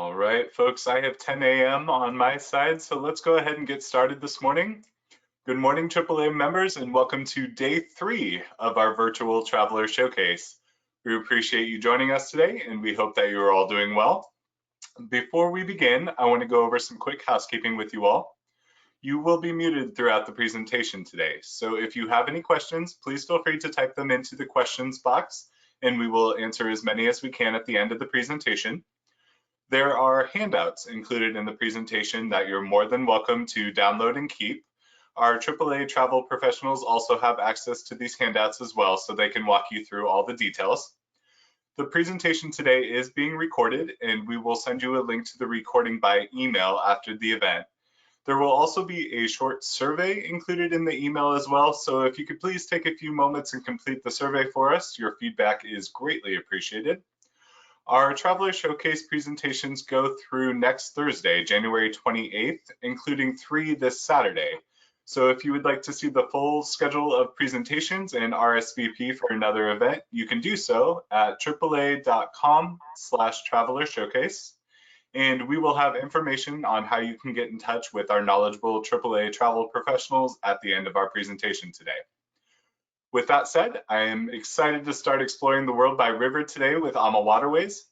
All right, folks, I have 10 a.m. on my side, so let's go ahead and get started this morning. Good morning, AAA members, and welcome to day 3 of our virtual traveler showcase. We appreciate you joining us today, and we hope that you are all doing well. Before we begin, I want to go over some quick housekeeping with you all. You will be muted throughout the presentation today, so if you have any questions, please feel free to type them into the questions box, and we will answer as many as we can at the end of the presentation. There are handouts included in the presentation that you're more than welcome to download and keep. Our AAA travel professionals also have access to these handouts as well, so they can walk you through all the details. The presentation today is being recorded, and we will send you a link to the recording by email after the event. There will also be a short survey included in the email as well, so if you could please take a few moments and complete the survey for us, your feedback is greatly appreciated. Our Traveler Showcase presentations go through next Thursday, January 28th, including 3 this Saturday. So if you would like to see the full schedule of presentations and RSVP for another event, you can do so at aaa.com/traveler showcase. And we will have information on how you can get in touch with our knowledgeable AAA travel professionals at the end of our presentation today. With that said, I am excited to start exploring the world by river today with AmaWaterways.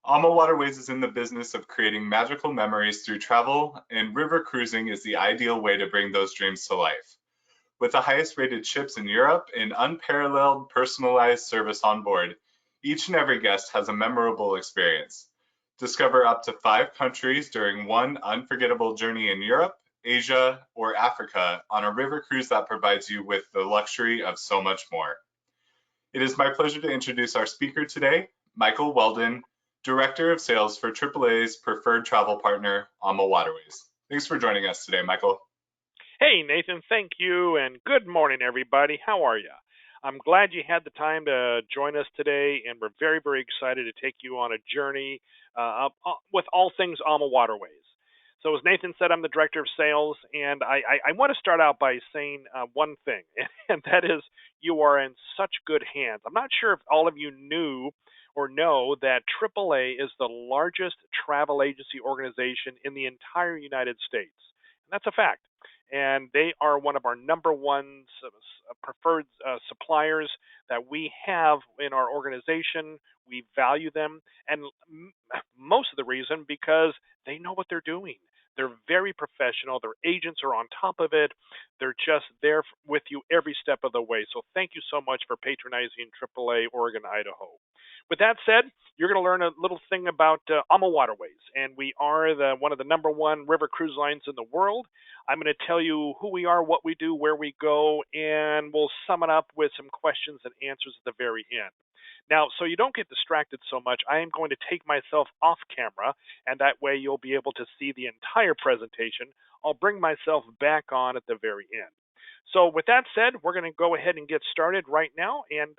AmaWaterways is in the business of creating magical memories through travel, and river cruising is the ideal way to bring those dreams to life. With the highest rated ships in Europe and unparalleled personalized service on board, each and every guest has a memorable experience. Discover up to 5 countries during one unforgettable journey in Europe, Asia, or Africa on a river cruise that provides you with the luxury of so much more. It is my pleasure to introduce our speaker today, Michael Weldon, Director of Sales for AAA's preferred travel partner, AmaWaterways. Thanks for joining us today, Michael. Hey, Nathan, thank you, and good morning, everybody. How are you? I'm glad you had the time to join us today, and we're very, very excited to take you on a journey with all things AmaWaterways. So as Nathan said, I'm the Director of Sales, and I want to start out by saying one thing, and that is you are in such good hands. I'm not sure if all of you knew or know that AAA is the largest travel agency organization in the entire United States. And that's a fact. And they are one of our number one preferred suppliers that we have in our organization. We value them, and most of the reason because they know what they're doing. They're very professional. Their agents are on top of it. They're just there with you every step of the way. So thank you so much for patronizing AAA Oregon, Idaho. With that said, you're going to learn a little thing about AmaWaterways, and we are one of the number one river cruise lines in the world. I'm going to tell you who we are, what we do, where we go, and we'll sum it up with some questions and answers at the very end. Now, so you don't get distracted so much, I am going to take myself off camera, and that way you'll be able to see the entire presentation. I'll bring myself back on at the very end. So with that said, we're going to go ahead and get started right now and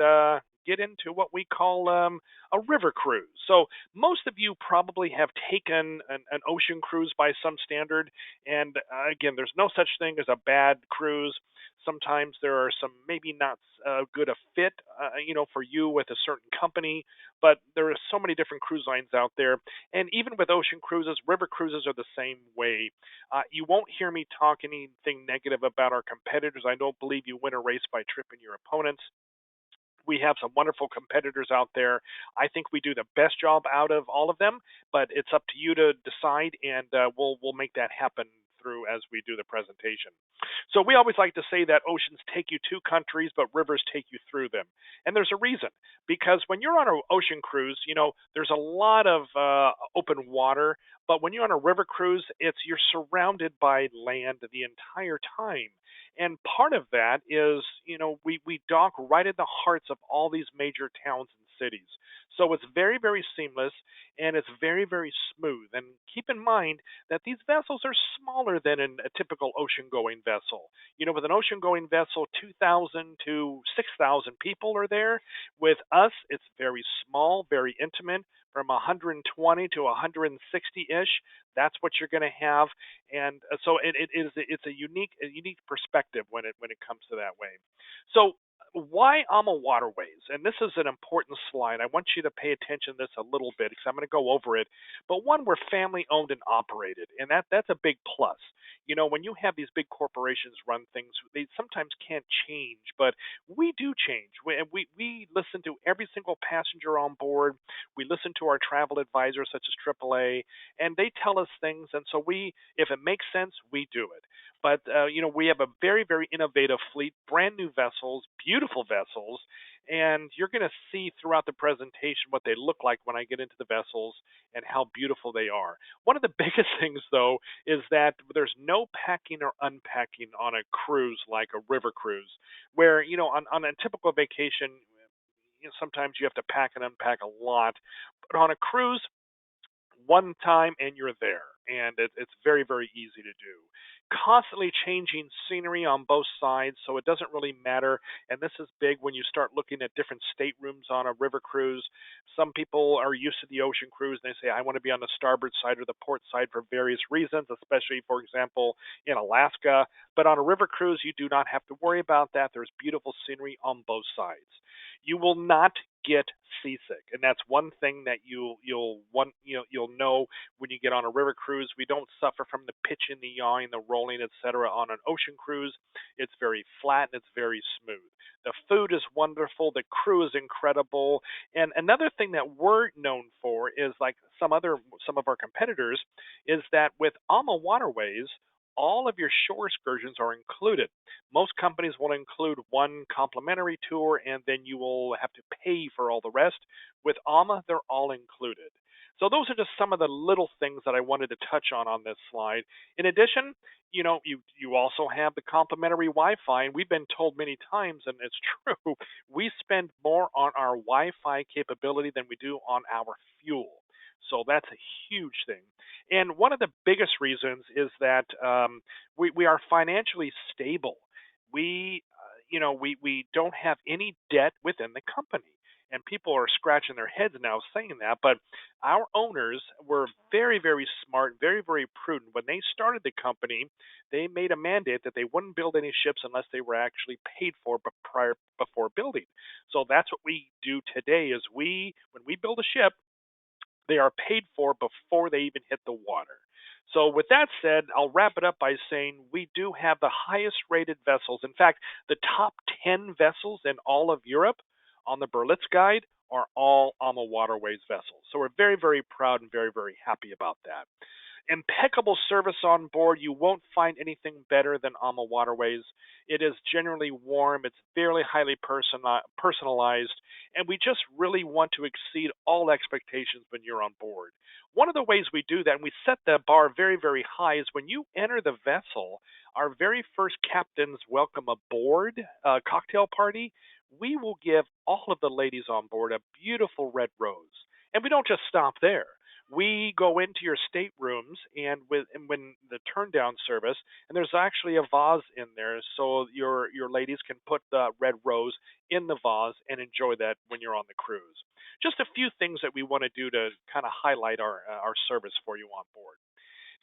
get into what we call a river cruise. So most of you probably have taken an ocean cruise by some standard. And again, there's no such thing as a bad cruise. Sometimes there are some maybe not good a fit, for you with a certain company, but there are so many different cruise lines out there. And even with ocean cruises, river cruises are the same way. You won't hear me talk anything negative about our competitors. I don't believe you win a race by tripping your opponents. We have some wonderful competitors out there. I think we do the best job out of all of them, but it's up to you to decide, and we'll make that happen through as we do the presentation. So we always like to say that oceans take you to countries, but rivers take you through them. And there's a reason, because when you're on an ocean cruise, there's a lot of open water, but when you're on a river cruise, you're surrounded by land the entire time. And part of that is, we dock right in the hearts of all these major towns and cities. So it's very, very seamless, and it's very, very smooth. And keep in mind that these vessels are smaller than a typical ocean-going vessel. With an ocean-going vessel, 2,000 to 6,000 people are there. With us, it's very small, very intimate, from 120 to 160-ish. That's what you're going to have. And so it's a unique perspective when it comes to that way. So why AmaWaterways? And this is an important slide. I want you to pay attention to this a little bit because I'm going to go over it. But one, we're family owned and operated, and that's a big plus. You know, when you have these big corporations run things, they sometimes can't change, but we do change. We listen to every single passenger on board. We listen to our travel advisors such as AAA, and they tell us things. And so if it makes sense, we do it. But you know, we have a very, very innovative fleet, brand new vessels, beautiful vessels, and you're going to see throughout the presentation what they look like when I get into the vessels and how beautiful they are. One of the biggest things, though, is that there's no packing or unpacking on a cruise like a river cruise, where you know on a typical vacation, you know, sometimes you have to pack and unpack a lot, but on a cruise, one time and you're there. And it's very, very easy to do. Constantly changing scenery on both sides, so it doesn't really matter. And this is big when you start looking at different staterooms on a river cruise. Some people are used to the ocean cruise and they say, I want to be on the starboard side or the port side for various reasons, especially, for example, in Alaska. But on a river cruise, you do not have to worry about that. There's beautiful scenery on both sides. You will not get seasick, and that's one thing that you'll know when you get on a river cruise. We don't suffer from the pitching, the yawing, the rolling, etc. On an ocean cruise, it's very flat and it's very smooth. The food is wonderful, the crew is incredible, and another thing that we're known for is like some of our competitors is that with AmaWaterways, all of your shore excursions are included. Most companies will include one complimentary tour and then you will have to pay for all the rest. With AMA, they're all included. So those are just some of the little things that I wanted to touch on this slide. In addition, you know, you also have the complimentary Wi-Fi, and we've been told many times, and it's true, we spend more on our Wi-Fi capability than we do on our fuel. So that's a huge thing. And one of the biggest reasons is that we are financially stable. We don't have any debt within the company. And people are scratching their heads now saying that, but our owners were very, very smart, very, very prudent. When they started the company, they made a mandate that they wouldn't build any ships unless they were actually paid for before building. So that's what we do today is when we build a ship, they are paid for before they even hit the water. So with that said, I'll wrap it up by saying we do have the highest rated vessels. In fact, the top 10 vessels in all of Europe on the Berlitz Guide are all AmaWaterways vessels. So we're very, very proud and very, very happy about that. Impeccable service on board. You won't find anything better than AmaWaterways. It is generally warm. It's fairly highly personalized. And we just really want to exceed all expectations when you're on board. One of the ways we do that, and we set the bar very, very high, is when you enter the vessel, our very first captain's welcome aboard cocktail party, we will give all of the ladies on board a beautiful red rose. And we don't just stop there. We go into your staterooms and when the turn down service, and there's actually a vase in there, so your ladies can put the red rose in the vase and enjoy that when you're on the cruise. Just a few things that we want to do to kind of highlight our service for you on board.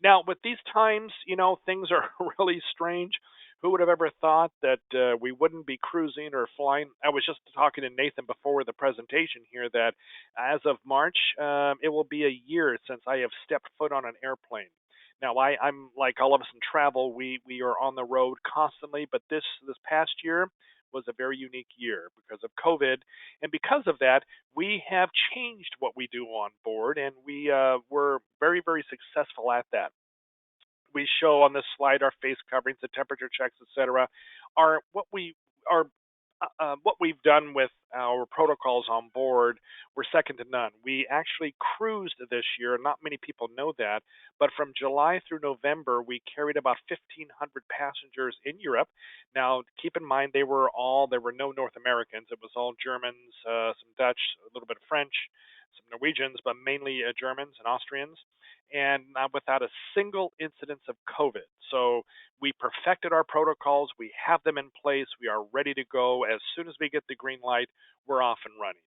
Now, with these times, you know, things are really strange. Who would have ever thought that we wouldn't be cruising or flying? I was just talking to Nathan before the presentation here that as of March, it will be a year since I have stepped foot on an airplane. Now, I'm like all of us in travel. We are on the road constantly, but this past year was a very unique year because of COVID, and because of that, we have changed what we do on board, and we were very, very successful at that. We show on this slide our face coverings, the temperature checks, etc. Are what we've done with our protocols on board. We're second to none. We actually cruised this year. Not many people know that, but from July through November, we carried about 1,500 passengers in Europe. Now, keep in mind there were no North Americans. It was all Germans, some Dutch, a little bit of French, some Norwegians, but mainly Germans and Austrians, and without a single incidence of COVID. So we perfected our protocols. We have them in place. We are ready to go. As soon as we get the green light, we're off and running.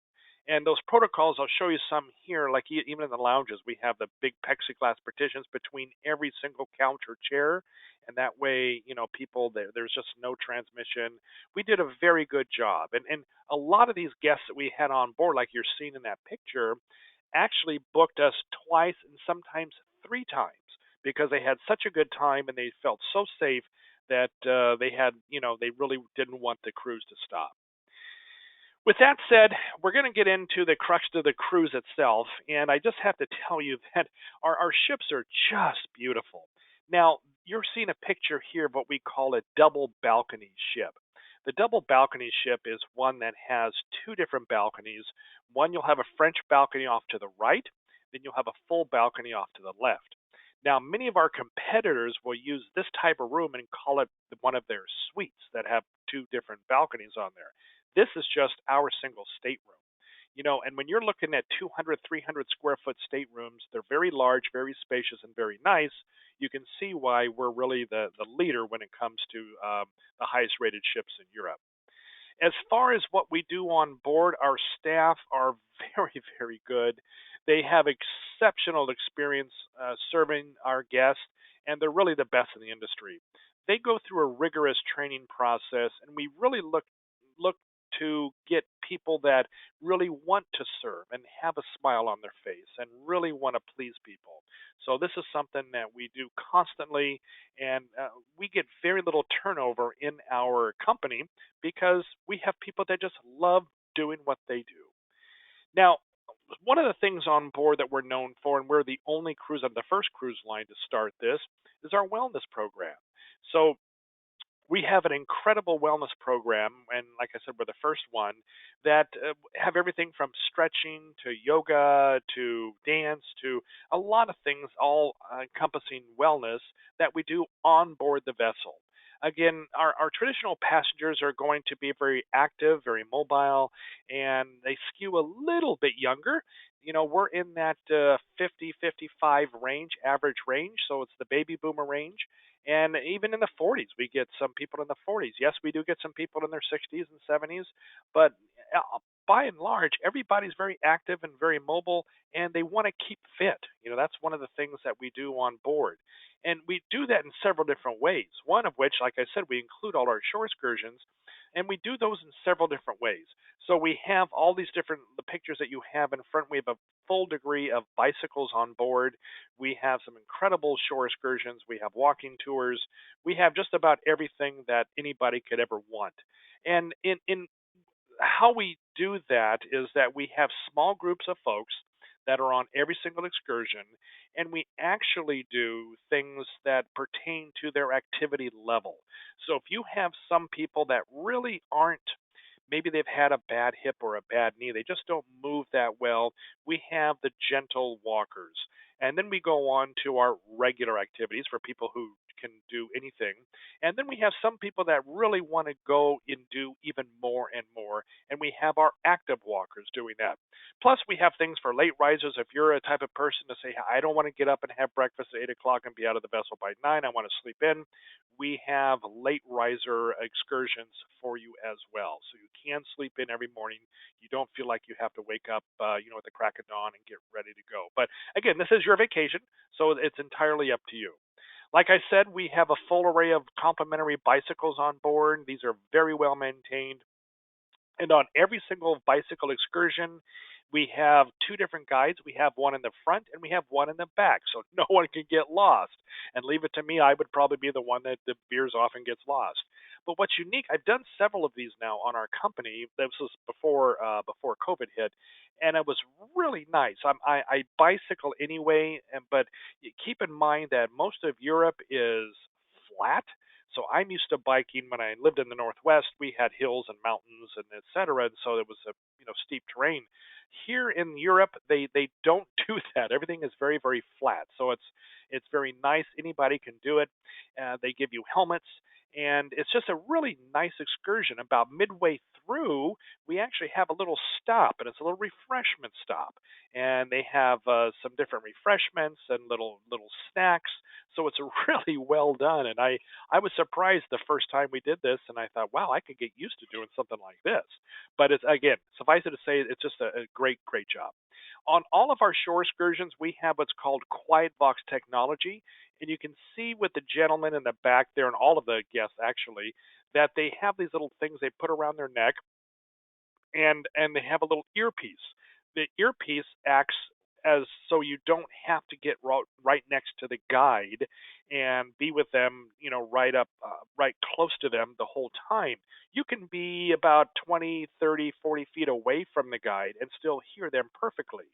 And those protocols, I'll show you some here, like even in the lounges, we have the big plexiglass partitions between every single couch or chair. And that way, people, there's just no transmission. We did a very good job. And a lot of these guests that we had on board, like you're seeing in that picture, actually booked us twice and sometimes three times because they had such a good time and they felt so safe that they really didn't want the cruise to stop. With that said, we're going to get into the crux of the cruise itself, and I just have to tell you that our ships are just beautiful. Now, you're seeing a picture here of what we call a double balcony ship. The double balcony ship is one that has two different balconies. One, you'll have a French balcony off to the right, then you'll have a full balcony off to the left. Now, many of our competitors will use this type of room and call it one of their suites that have two different balconies on there. This is just our single stateroom. And when you're looking at 200, 300 square foot staterooms, they're very large, very spacious, and very nice. You can see why we're really the leader when it comes to the highest rated ships in Europe. As far as what we do on board, our staff are very, very good. They have exceptional experience serving our guests, and they're really the best in the industry. They go through a rigorous training process, and we really look to get people that really want to serve and have a smile on their face and really want to please people. So this is something that we do constantly, and we get very little turnover in our company because we have people that just love doing what they do. Now, one of the things on board that we're known for, and we're the only cruise on the first cruise line to start this, is our wellness program. So we have an incredible wellness program, and like I said, we're the first one that have everything from stretching to yoga to dance to a lot of things, all encompassing wellness that we do on board the vessel. Again, our traditional passengers are going to be very active, very mobile, and they skew a little bit younger. We're in that 50, 55 range, average range, so it's the baby boomer range. And even in the 40s, we get some people in the 40s. Yes, we do get some people in their 60s and 70s, but by and large, everybody's very active and very mobile, and they want to keep fit. That's one of the things that we do on board. And we do that in several different ways. One of which, like I said, we include all our shore excursions, and we do those in several different ways. So we have all these different the pictures that you have in front. We have a full degree of bicycles on board. We have some incredible shore excursions. We have walking tours. We have just about everything that anybody could ever want. And in how we do that is that we have small groups of folks that are on every single excursion, and we actually do things that pertain to their activity level. So if you have some people that really aren't, maybe they've had a bad hip or a bad knee, they just don't move that well, we have the gentle walkers. And then we go on to our regular activities for people who can do anything. And then we have some people that really want to go and do even more and more. And we have our active walkers doing that. Plus, we have things for late risers. If you're a type of person to say, I don't want to get up and have breakfast at 8 o'clock and be out of the vessel by 9, I want to sleep in, we have late riser excursions for you as well. So you can sleep in every morning. You don't feel like you have to wake up, at the crack of dawn and get ready to go. But again, this is your vacation, so it's entirely up to you. Like I said, we have a full array of complimentary bicycles on board. These are very well maintained. And on every single bicycle excursion, we have two different guides. We have one in the front and we have one in the back, so no one can get lost. And leave it to me, I would probably be the one that veers off and gets lost. But what's unique, I've done several of these now on our company. This was before COVID hit, and it was really nice. I bicycle anyway, but keep in mind that most of Europe is flat. So I'm used to biking. When I lived in the Northwest, we had hills and mountains and et cetera. And so it was a steep terrain. Here in Europe, they don't do that. Everything is very, very flat. So it's very nice. Anybody can do it. They give you helmets. And it's just a really nice excursion. About midway through, we actually have a little stop, and it's a little refreshment stop. And they have some different refreshments and little snacks. So it's really well done. And I was surprised the first time we did this, and I thought, wow, I could get used to doing something like this. But it's, again, suffice it to say, it's just a great job. On all of our shore excursions, we have what's called Quiet Box technology, and you can see with the gentleman in the back there, and all of the guests actually, that they have these little things they put around their neck, and they have a little earpiece. The earpiece acts as so you don't have to get right next to the guide and be with them, right close to them the whole time. You can be about 20, 30, 40 feet away from the guide and still hear them perfectly.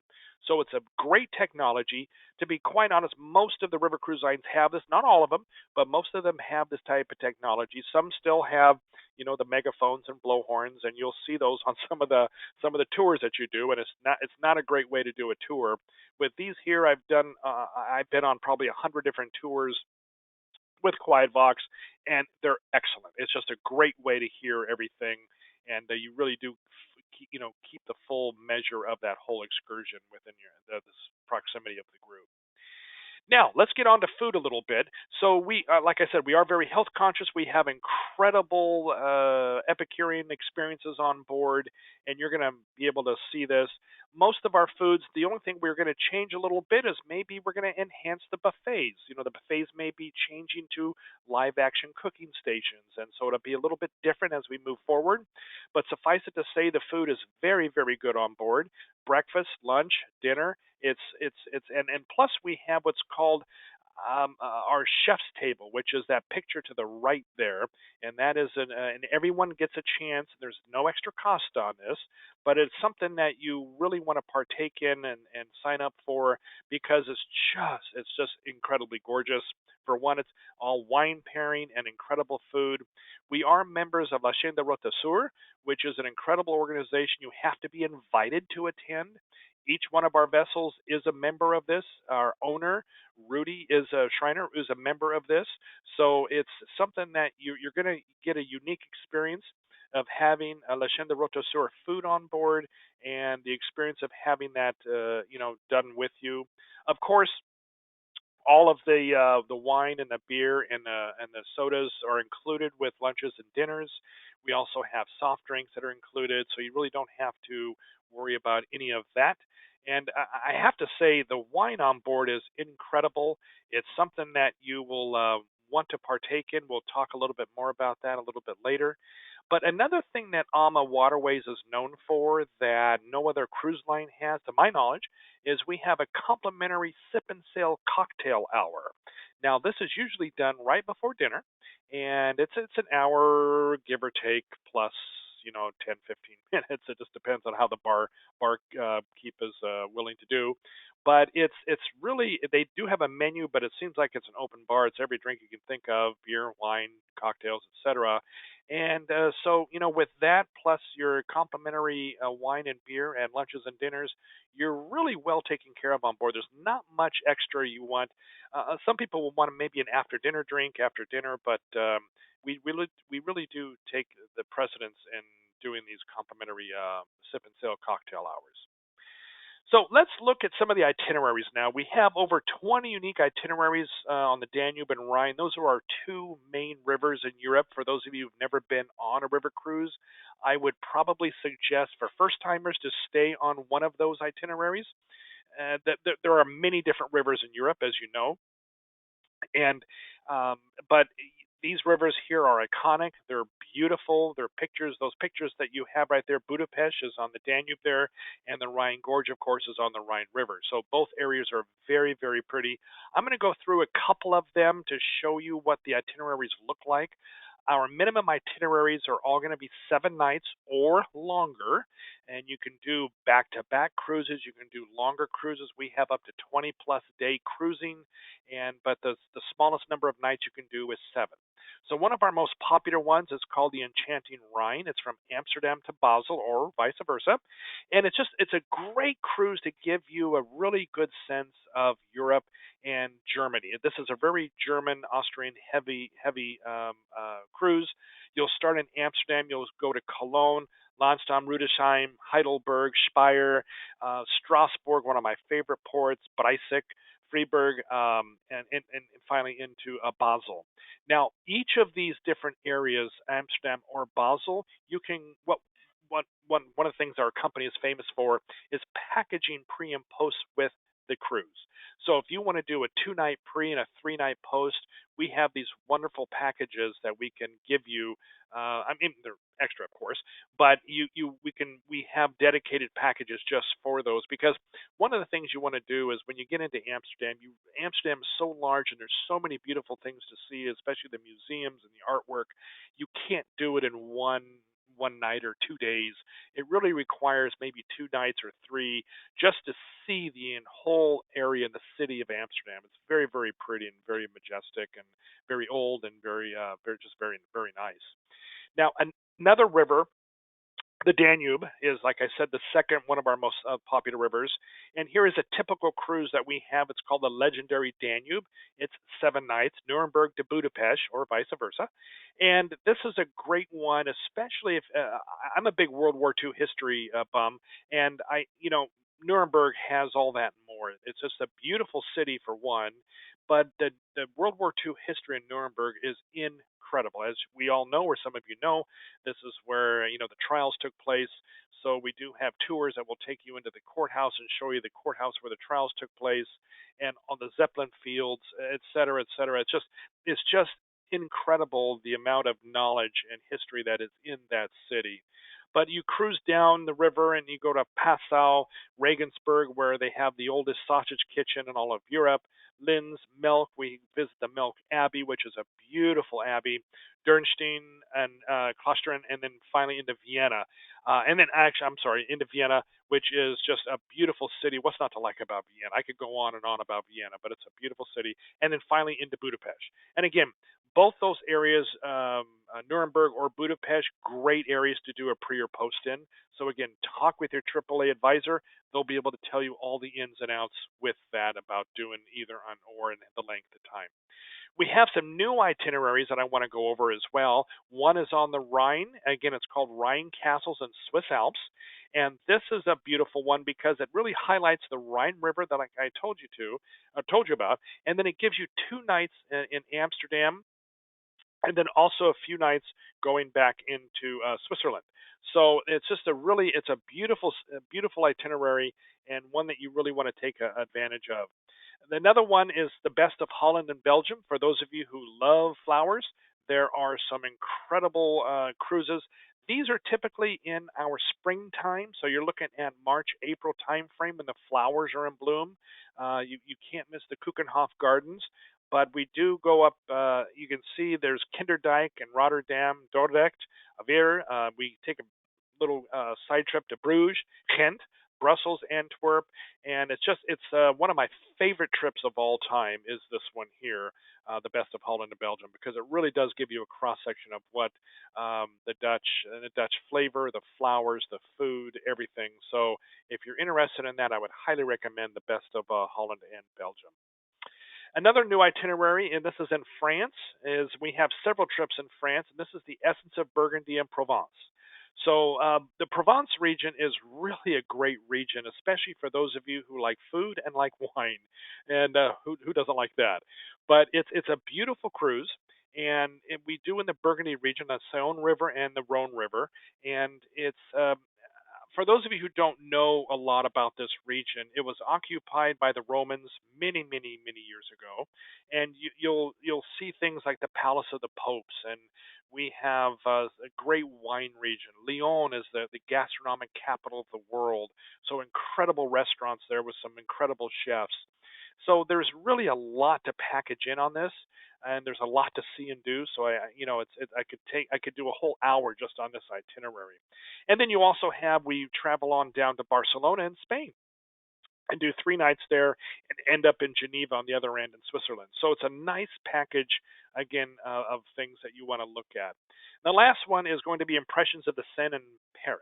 So it's a great technology. To be quite honest, most of the river cruise lines have this, not all of them, but most of them have this type of technology. Some still have, the megaphones and blowhorns, and you'll see those on some of the tours that you do, and it's not a great way to do a tour. With these here, I've been on probably 100 different tours with QuietVox, and they're excellent. It's just a great way to hear everything, and you really do keep the full measure of that whole excursion within this proximity of the group. Now, let's get on to food a little bit. So like I said, we are very health conscious. We have incredible Epicurean experiences on board, and you're going to be able to see this. Most of our foods, the only thing we're going to change a little bit is maybe we're going to enhance the buffets. The buffets may be changing to live action cooking stations, and so it'll be a little bit different as we move forward. But suffice it to say, the food is very, very good on board. Breakfast, lunch, dinner. And plus we have what's called our chef's table, which is that picture to the right there, and that is and everyone gets a chance. There's no extra cost on this, but it's something that you really want to partake in and sign up for, because it's just incredibly gorgeous. For one, it's all wine pairing and incredible food. We are members of La Chaîne de Route Sur, which is an incredible organization. You have to be invited to attend. Each one of our vessels is a member of this. Our owner, Rudy, is a Schreiner, is a member of this. So it's something that you're going to get a unique experience of having a La Chaîne de Route Sur food on board, and the experience of having that, done with you. Of course, all of the wine and the beer and the sodas are included with lunches and dinners. We also have soft drinks that are included, so you really don't have to worry about any of that. And I have to say, the wine on board is incredible. It's something that you will want to partake in. We'll talk a little bit more about that a little bit later. But another thing that AmaWaterways is known for that no other cruise line has, to my knowledge, is we have a complimentary sip and sail cocktail hour. Now, this is usually done right before dinner, and it's an hour, give or take, plus 10, 15 minutes. It just depends on how the barkeep is willing to do. But it's really, they do have a menu, but it seems like it's an open bar. It's every drink you can think of: beer, wine, cocktails, etc. And so, with that plus your complimentary wine and beer and lunches and dinners, you're really well taken care of on board. There's not much extra you want. Some people will want maybe an after dinner drink after dinner, but we really do take the precedence in doing these complimentary sip and sail cocktail hours. So let's look at some of the itineraries now. We have over 20 unique itineraries on the Danube and Rhine. Those are our two main rivers in Europe. For those of you who've never been on a river cruise, I would probably suggest for first timers to stay on one of those itineraries. There are many different rivers in Europe, as you know, and but these rivers here are iconic. They're beautiful. They're pictures. Those pictures that you have right there, Budapest is on the Danube there, and the Rhine Gorge, of course, is on the Rhine River. So both areas are very, very pretty. I'm going to go through a couple of them to show you what the itineraries look like. Our minimum itineraries are all going to be 7 nights or longer, and you can do back-to-back cruises. You can do longer cruises. We have up to 20-plus day cruising, but the smallest number of nights you can do is 7. So one of our most popular ones is called the Enchanting Rhine. It's from Amsterdam to Basel or vice versa. And it's a great cruise to give you a really good sense of Europe and Germany. This is a very German, Austrian heavy cruise. You'll start in Amsterdam. You'll go to Cologne, Lansdowne, Rudesheim, Heidelberg, Speyer, Strasbourg, one of my favorite ports, Breisig, Freiburg, and finally into Basel. Now, each of these different areas, Amsterdam or Basel, you can one of the things our company is famous for is packaging pre and post with the cruise. So if you want to do a 2-night pre and a 3-night post, we have these wonderful packages that we can give you. I mean, they're extra, of course, but we have dedicated packages just for those because one of the things you want to do is when you get into Amsterdam, Amsterdam is so large and there's so many beautiful things to see, especially the museums and the artwork. You can't do it in one night or 2 days. It really requires maybe 2 nights or three just to see the whole area in the city of Amsterdam. It's very, very pretty and very majestic and very old and very, very nice. Now, another river, the Danube, is, like I said, the second one of our most popular rivers. And here is a typical cruise that we have. It's called the legendary Danube. It's 7 nights, Nuremberg to Budapest, or vice versa. And this is a great one, especially if I'm a big World War II history bum, and Nuremberg has all that and more. It's just a beautiful city for one, but the World War II history in Nuremberg is incredible. As we all know, or some of you know, this is where the trials took place. So we do have tours that will take you into the courthouse and show you the courthouse where the trials took place, and on the Zeppelin fields, et cetera, et cetera. It's just incredible the amount of knowledge and history that is in that city. But you cruise down the river and you go to Passau, Regensburg, where they have the oldest sausage kitchen in all of Europe. Linz, Melk, we visit the Melk Abbey, which is a beautiful abbey. Dürnstein and Klostern, and then finally into Vienna. I'm sorry, into Vienna, which is just a beautiful city. What's not to like about Vienna? I could go on and on about Vienna, but it's a beautiful city. And then finally into Budapest. And again, both those areas, Nuremberg or Budapest, great areas to do a pre or post in. So again, talk with your AAA advisor. They'll be able to tell you all the ins and outs with that about doing either on or in the length of time. We have some new itineraries that I want to go over as well. One is on the Rhine. Again, it's called Rhine Castles and Swiss Alps. And this is a beautiful one because it really highlights the Rhine River that I told you about. And then it gives you 2 nights in Amsterdam and then also a few nights going back into Switzerland. So it's a beautiful itinerary and one that you really want to take advantage of. Another one is the best of Holland and Belgium. For those of you who love flowers, there are some incredible cruises. These are typically in our springtime, so you're looking at March, April timeframe when the flowers are in bloom. You can't miss the Keukenhof Gardens, but we do go up. You can see there's Kinderdijk and Rotterdam, Dordrecht, Aveiro. We take a little side trip to Bruges, Ghent, Brussels, Antwerp, and it's one of my favorite trips of all time is this one here, the best of Holland and Belgium, because it really does give you a cross section of what the Dutch flavor, the flowers, the food, everything. So if you're interested in that, I would highly recommend the best of Holland and Belgium. Another new itinerary, and this is in France, is we have several trips in France, and this is the Essence of Burgundy and Provence. So the Provence region is really a great region, especially for those of you who like food and like wine, and who doesn't like that? But it's a beautiful cruise, and we do in the Burgundy region, the Saône River and the Rhone River, and it's for those of you who don't know a lot about this region, it was occupied by the Romans many, many, many years ago, and you'll see things like the Palace of the Popes, and we have a great wine region. Lyon is the gastronomic capital of the world, so incredible restaurants there with some incredible chefs. So there's really a lot to package in on this, and there's a lot to see and do. So I could do a whole hour just on this itinerary. And then you also have we travel on down to Barcelona in Spain. and do 3 nights there and end up in Geneva on the other end in Switzerland. So it's a nice package, again, of things that you want to look at. The last one is going to be Impressions of the Seine in Paris.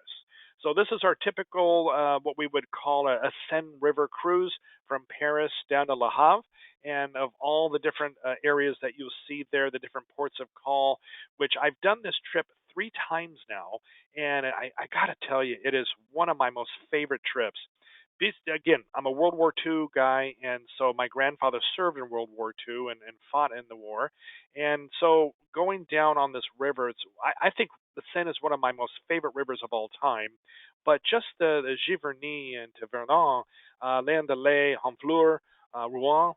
So this is our typical, what we would call a Seine River cruise from Paris down to Le Havre, and of all the different areas that you'll see there, the different ports of call, which I've done this trip 3 times now, and I got to tell you, it is one of my most favorite trips. Again, I'm a World War II guy, and so my grandfather served in World War II and fought in the war. And so going down on this river, I think the Seine is one of my most favorite rivers of all time. But just the Giverny and to Vernon, Léon-de-Lay, Honfleur, Rouen,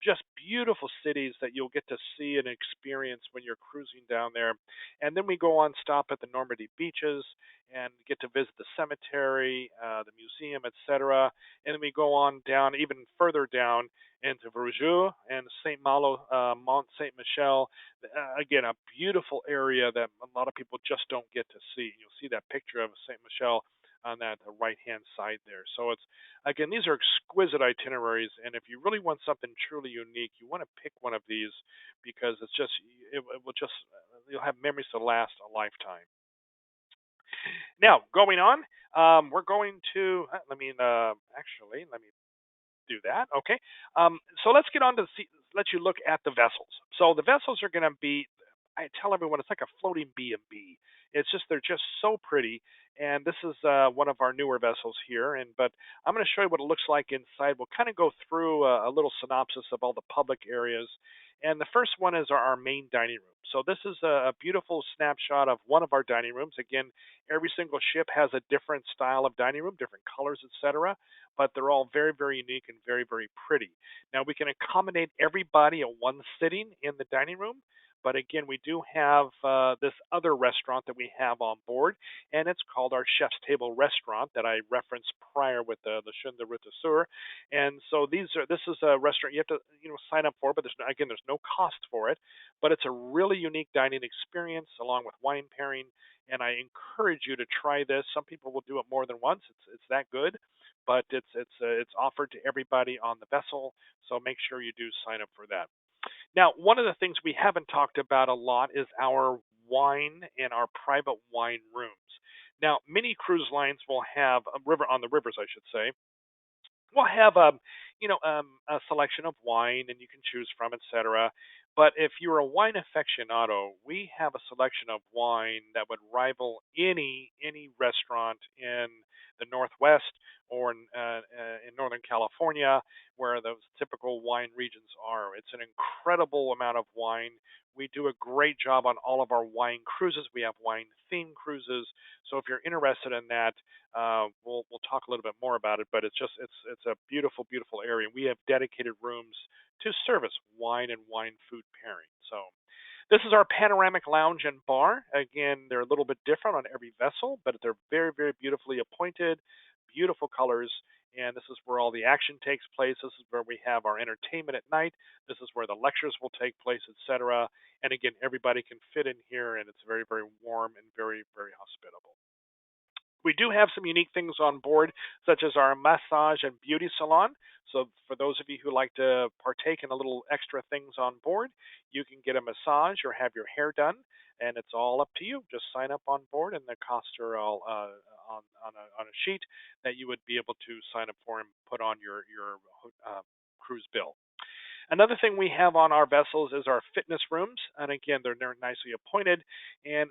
just beautiful cities that you'll get to see and experience when you're cruising down there. And then we go on stop at the Normandy beaches and get to visit the cemetery, the museum, etc. And then we go on down, even further down into Verjus and Saint Malo, Mont Saint Michel. Again, a beautiful area that a lot of people just don't get to see. You'll see that picture of Saint Michel on that right-hand side there. So it's, again, these are exquisite itineraries, and if you really want something truly unique, you want to pick one of these because it will just, you'll have memories to last a lifetime. Now, going on, we're going to, let me do that. Okay. So let's get on to let you look at the vessels. So the vessels are going to be, I tell everyone, it's like a floating B&B. It's just, they're just so pretty. And this is one of our newer vessels here. But I'm going to show you what it looks like inside. We'll kind of go through a little synopsis of all the public areas. And the first one is our main dining room. So this is a beautiful snapshot of one of our dining rooms. Again, every single ship has a different style of dining room, different colors, etc. But they're all very, very unique and very, very pretty. Now we can accommodate everybody at one sitting in the dining room. But again, we do have this other restaurant that we have on board, and it's called our Chef's Table Restaurant that I referenced prior with the Chêne de Rôtisseur. And so this is a restaurant you have to sign up for, but there's no cost for it. But it's a really unique dining experience along with wine pairing, and I encourage you to try this. Some people will do it more than once. It's that good, but it's offered to everybody on the vessel, so make sure you do sign up for that. Now, one of the things we haven't talked about a lot is our wine and our private wine rooms. Now, many cruise lines will have on the rivers, I should say, will have a selection of wine and you can choose from, etc. But if you're a wine aficionado, we have a selection of wine that would rival any restaurant in the Northwest or in Northern California, where those typical wine regions are. It's an incredible amount of wine. We do a great job on all of our wine cruises. We have wine themed cruises. So if you're interested in that, we'll talk a little bit more about it. But it's a beautiful area. We have dedicated rooms to service wine and wine food pairing. So this is our panoramic lounge and bar. Again, they're a little bit different on every vessel, but they're very beautifully appointed, beautiful colors. And this is where all the action takes place. This is where we have our entertainment at night. This is where the lectures will take place, etc. And again, everybody can fit in here, and it's very warm and very hospitable. We do have some unique things on board, such as our massage and beauty salon. So for those of you who like to partake in a little extra things on board, you can get a massage or have your hair done, and it's all up to you. Just sign up on board, and the costs are all on a sheet that you would be able to sign up for and put on your cruise bill. Another thing we have on our vessels is our fitness rooms, and again, they're nicely appointed, and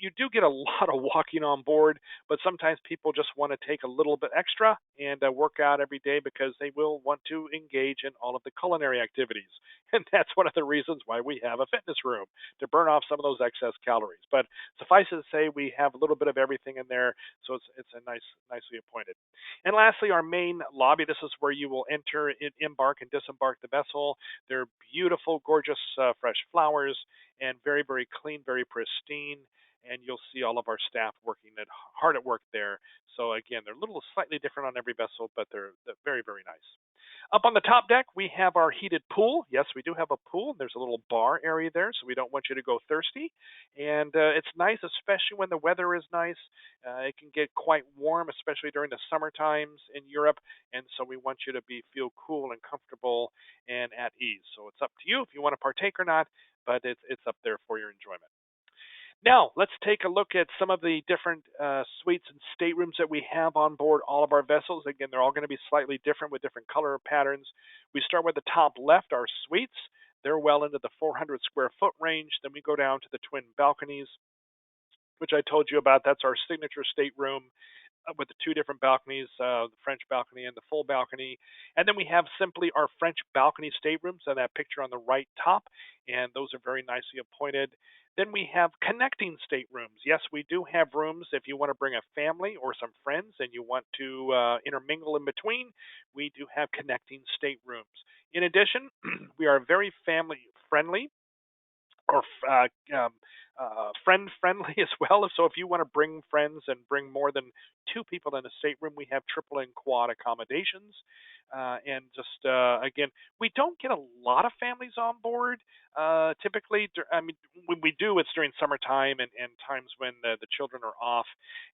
you do get a lot of walking on board, but sometimes people just want to take a little bit extra and work out every day because they will want to engage in all of the culinary activities, and that's one of the reasons why we have a fitness room, to burn off some of those excess calories. But suffice it to say, we have a little bit of everything in there, so it's a nicely appointed. And lastly, our main lobby. This is where you will enter, embark, and disembark the vessel. They're beautiful, gorgeous, fresh flowers, and very clean, very pristine. and you'll see all of our staff working hard at work there. So again, they're a little slightly different on every vessel, but they're very, very nice. Up on the top deck, we have our heated pool. Yes, we do have a pool. There's a little bar area there, so we don't want you to go thirsty. And it's nice, especially when the weather is nice. It can get quite warm, especially during the summer times in Europe. And so we want you to feel cool and comfortable and at ease. So it's up to you if you want to partake or not, but it's up there for your enjoyment. Now, let's take a look at some of the different suites and staterooms that we have on board all of our vessels. Again, they're all going to be slightly different with different color patterns. We start with the top left, our suites. They're well into the 400 square foot range. Then we go down to the twin balconies, which I told you about. That's our signature stateroom with the two different balconies, the French balcony and the full balcony. And then we have simply our French balcony staterooms, and that picture on the right top, and those are very nicely appointed. Then we have connecting staterooms. Yes, we do have rooms if you want to bring a family or some friends and you want to intermingle in between. We do have connecting staterooms. In addition, we are very family friendly or friend friendly as well. So if you want to bring friends and bring more than two people in a stateroom, we have triple and quad accommodations. And just again, we don't get a lot of families on board. Typically, I mean, when we do, it's during summertime and times when the children are off,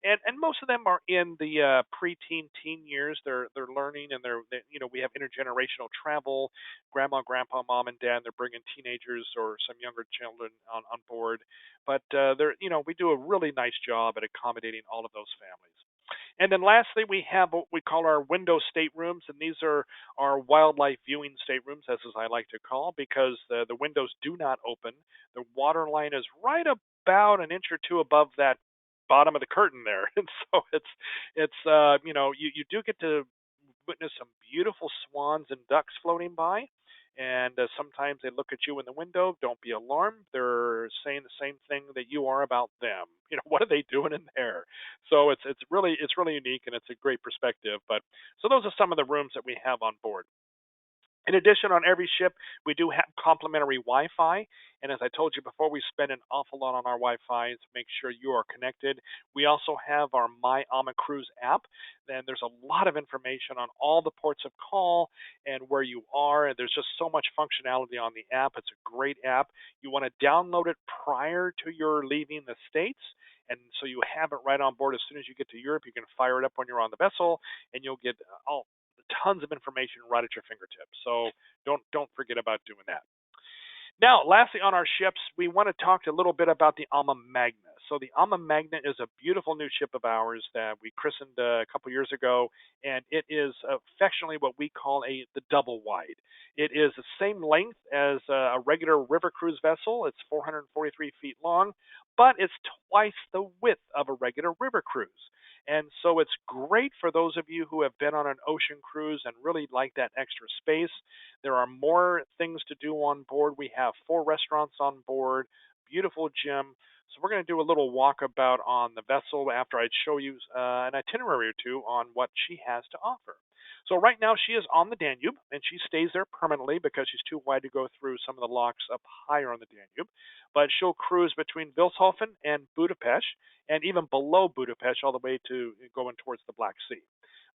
and most of them are in the preteen teen years. They're learning, and you know, we have intergenerational travel. Grandma, grandpa, mom, and dad. They're bringing teenagers or some younger children on board, but they're, you know, we do a really nice job at accommodating all of those families. And then lastly, we have what we call our window staterooms, and these are our wildlife viewing staterooms, as I like to call, because the windows do not open. The water line is right about an inch or two above that bottom of the curtain there, and so it's you know, you do get to witness some beautiful swans and ducks floating by. And sometimes they look at you in the window. Don't be alarmed. They're saying the same thing that you are about them. You know, what are they doing in there? So it's really unique, and it's a great perspective. But so those are some of the rooms that we have on board. In addition, on every ship, we do have complimentary Wi-Fi, and as I told you before, we spend an awful lot on our Wi-Fi to make sure you are connected. We also have our My AmaCruise app, and there's a lot of information on all the ports of call and where you are, and there's just so much functionality on the app. It's a great app. You want to download it prior to your leaving the States, and so you have it right on board as soon as you get to Europe. You can fire it up when you're on the vessel, and you'll get all tons of information right at your fingertips. So don't forget about doing that. Now, lastly, on our ships, we want to talk a little bit about the Alma Magna. So the Alma Magna is a beautiful new ship of ours that we christened a couple years ago, and it is affectionately what we call the double wide. It is the same length as a regular river cruise vessel. It's 443 feet long, but it's twice the width of a regular river cruise. And so it's great for those of you who have been on an ocean cruise and really like that extra space. There are more things to do on board. We have 4 restaurants on board, beautiful gym. So we're going to do a little walkabout on the vessel after I show you an itinerary or two on what she has to offer. So right now she is on the Danube, and she stays there permanently because she's too wide to go through some of the locks up higher on the Danube. But she'll cruise between Vilshofen and Budapest, and even below Budapest, all the way to going towards the Black Sea.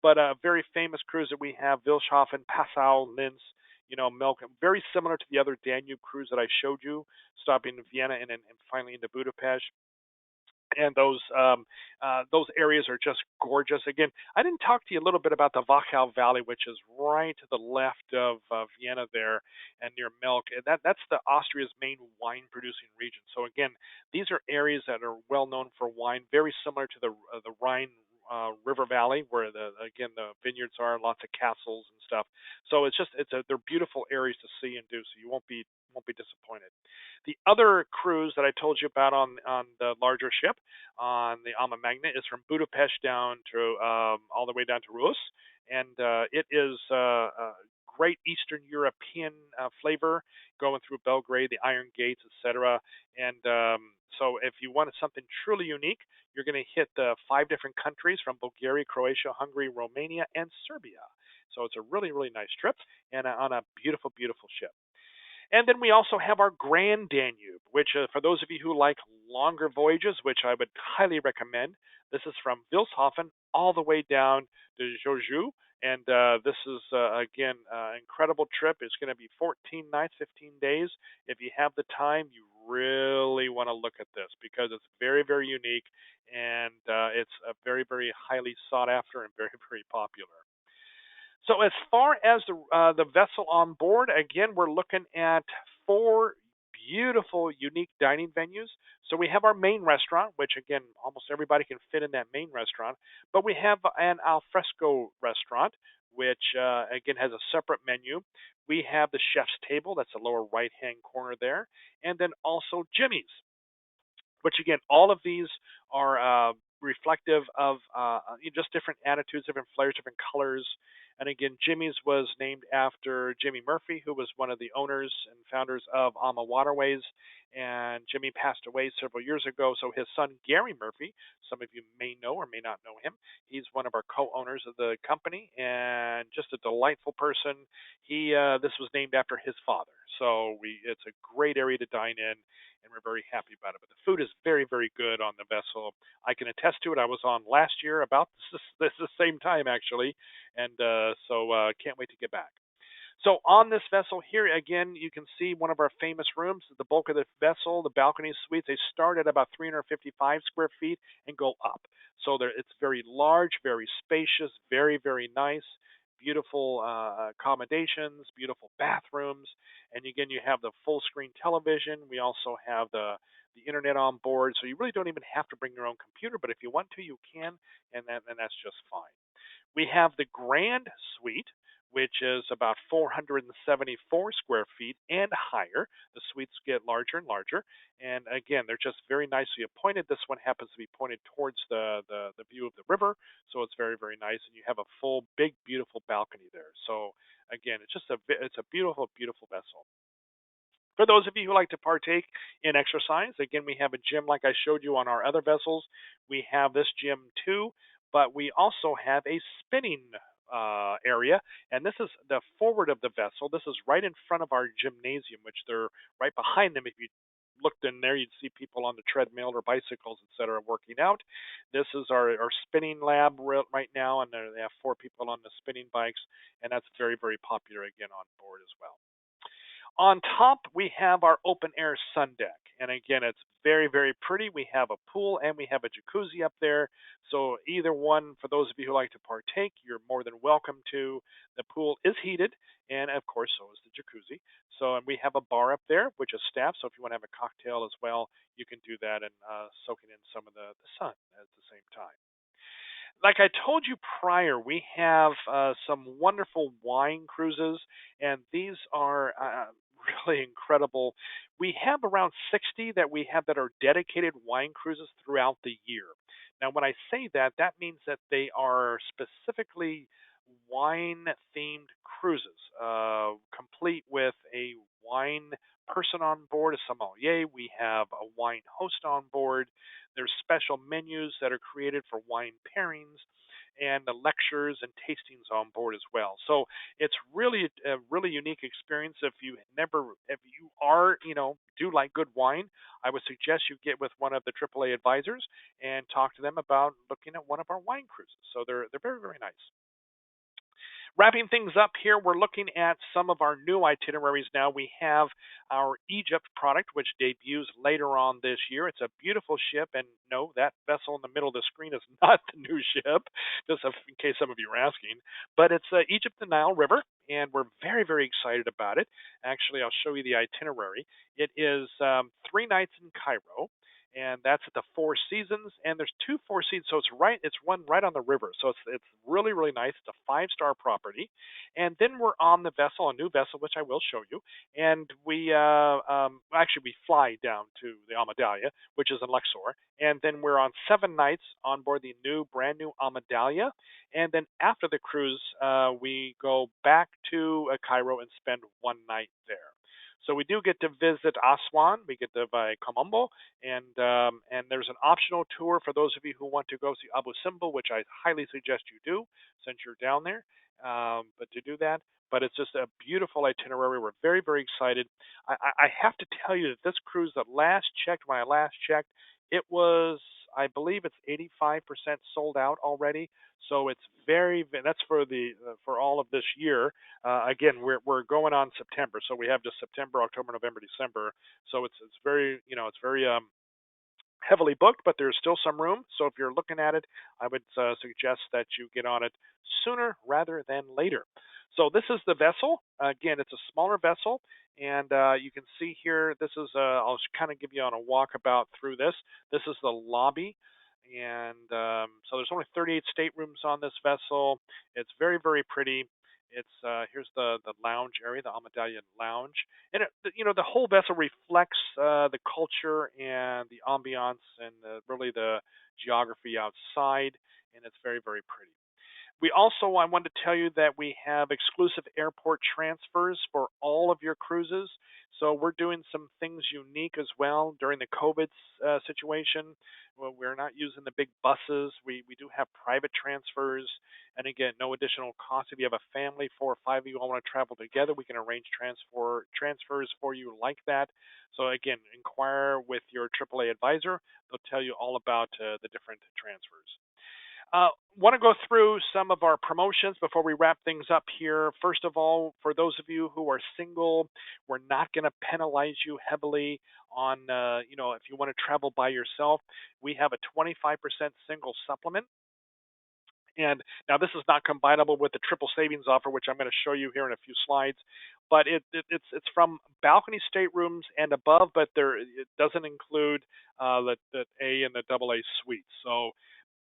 But a very famous cruise that we have, Vilshofen, Passau, Linz, you know, Milk, very similar to the other Danube cruise that I showed you, stopping in Vienna and finally into Budapest. And those areas are just gorgeous. Again, I didn't talk to you a little bit about the Wachau Valley, which is right to the left of Vienna there and near Milk. And that's Austria's main wine producing region. So again, these are areas that are well known for wine, very similar to the Rhine River Valley, where the vineyards are, lots of castles and stuff. So they're beautiful areas to see and do. So you won't be disappointed. The other cruise that I told you about on the larger ship on the Alma Magna is from Budapest down to all the way down to Rus, and it is a great Eastern European flavor going through Belgrade, the Iron Gates, etc. And so if you wanted something truly unique, you're going to hit 5 different countries from Bulgaria, Croatia, Hungary, Romania, and Serbia. So it's a really, really nice trip and on a beautiful, beautiful ship. And then we also have our Grand Danube, which for those of you who like longer voyages, which I would highly recommend, this is from Wilshofen all the way down to Jeju. And this is, again, an incredible trip. It's going to be 14 nights, 15 days. If you have the time, you really want to look at this because it's very, very unique and it's very, very highly sought after and very, very popular. So as far as the vessel on board, again, we're looking at four beautiful, unique dining venues. So we have our main restaurant, which again, almost everybody can fit in that main restaurant. But we have an alfresco restaurant, which again has a separate menu. We have the chef's table, that's the lower right-hand corner there, and then also Jimmy's, which again, all of these are reflective of just different attitudes, different flares, different colors. And again, Jimmy's was named after Jimmy Murphy, who was one of the owners and founders of AmaWaterways. And Jimmy passed away several years ago. So his son, Gary Murphy, some of you may know or may not know him, he's one of our co-owners of the company and just a delightful person. This was named after his father. So it's a great area to dine in and we're very happy about it. But the food is very, very good on the vessel. I can attest to it. I was on last year about this same time actually, and can't wait to get back. So on this vessel here, again, you can see one of our famous rooms. The bulk of the vessel, the balcony suites, they start at about 355 square feet and go up. So it's very large, very spacious, very, very nice, beautiful accommodations, beautiful bathrooms. And again, you have the full screen television. We also have the internet on board. So you really don't even have to bring your own computer, but if you want to, you can, and that's just fine. We have the Grand Suite, which is about 474 square feet and higher. The suites get larger and larger. And again, they're just very nicely appointed. This one happens to be pointed towards the view of the river. So it's very, very nice. And you have a full, big, beautiful balcony there. So again, it's a beautiful, beautiful vessel. For those of you who like to partake in exercise, again, we have a gym like I showed you on our other vessels. We have this gym too, but we also have a spinning area, and this is the forward of the vessel. This is right in front of our gymnasium, which they're right behind them. If you looked in there, you'd see people on the treadmill or bicycles, etc., working out. This is our spinning lab right now, and they have 4 people on the spinning bikes, and that's very, very popular again on board as well. On top, we have our open air sun deck. And again, it's very, very pretty. We have a pool and we have a jacuzzi up there. So either one, for those of you who like to partake, you're more than welcome to. The pool is heated, and of course, so is the jacuzzi. So and we have a bar up there, which is staffed. So if you want to have a cocktail as well, you can do that and soaking in some of the sun at the same time. Like I told you prior, we have some wonderful wine cruises, and these are really incredible. We have around 60 that we have that are dedicated wine cruises throughout the year. Now, when I say that, that means that they are specifically wine themed cruises, complete with a wine person on board, a sommelier. We have a wine host on board. There's special menus that are created for wine pairings and the lectures and tastings on board as well. So it's really a really unique experience. If you are, do like good wine, I would suggest you get with one of the AAA advisors and talk to them about looking at one of our wine cruises. So they're very, very nice. Wrapping things up here, we're looking at some of our new itineraries now. We have our Egypt product, which debuts later on this year. It's a beautiful ship, and no, that vessel in the middle of the screen is not the new ship, just in case some of you are asking. But it's Egypt the Nile River, and we're very, very excited about it. Actually, I'll show you the itinerary. It is 3 nights in Cairo, and that's at the Four Seasons. And there's 2 Four Seasons, so it's one right on the river. So it's really, really nice. It's a 5-star property. And then we're on the vessel, a new vessel, which I will show you. And we fly down to the Amadalia, which is in Luxor. And then we're on 7 nights on board the brand new Amadalia. And then after the cruise, we go back to Cairo and spend 1 night there. So we do get to visit Aswan. We get to by Komombo, and there's an optional tour for those of you who want to go see Abu Simbel, which I highly suggest you do since you're down there. But to do that, but it's just a beautiful itinerary. We're very, very excited. I have to tell you that this cruise, that last checked, when I last checked, it was, I believe it's 85% sold out already. So it's that's for for all of this year. Again, we're going on September, so we have just September, October, November, December. So it's very, it's very heavily booked, but there's still some room. So if you're looking at it, I would suggest that you get on it sooner rather than later. So this is the vessel. Again, it's a smaller vessel, and you can see here. This is I'll kind of give you on a walkabout through this. This is the lobby, and so there's only 38 staterooms on this vessel. It's very, very pretty. It's here's the lounge area, the Almadalian Lounge, and the whole vessel reflects the culture and the ambiance and really the geography outside, and it's very, very pretty. I wanted to tell you that we have exclusive airport transfers for all of your cruises. So we're doing some things unique as well during the COVID situation. Well, we're not using the big buses. We do have private transfers. And again, no additional cost. If you have a family, 4 or 5 of you all want to travel together, we can arrange transfers for you like that. So again, inquire with your AAA advisor. They'll tell you all about the different transfers. Want to go through some of our promotions before we wrap things up here. First of all, for those of you who are single, we're not going to penalize you heavily on, if you want to travel by yourself. We have a 25% single supplement. And now this is not combinable with the triple savings offer, which I'm going to show you here in a few slides. But it's from balcony staterooms and above, but it doesn't include the A and the AA suites. So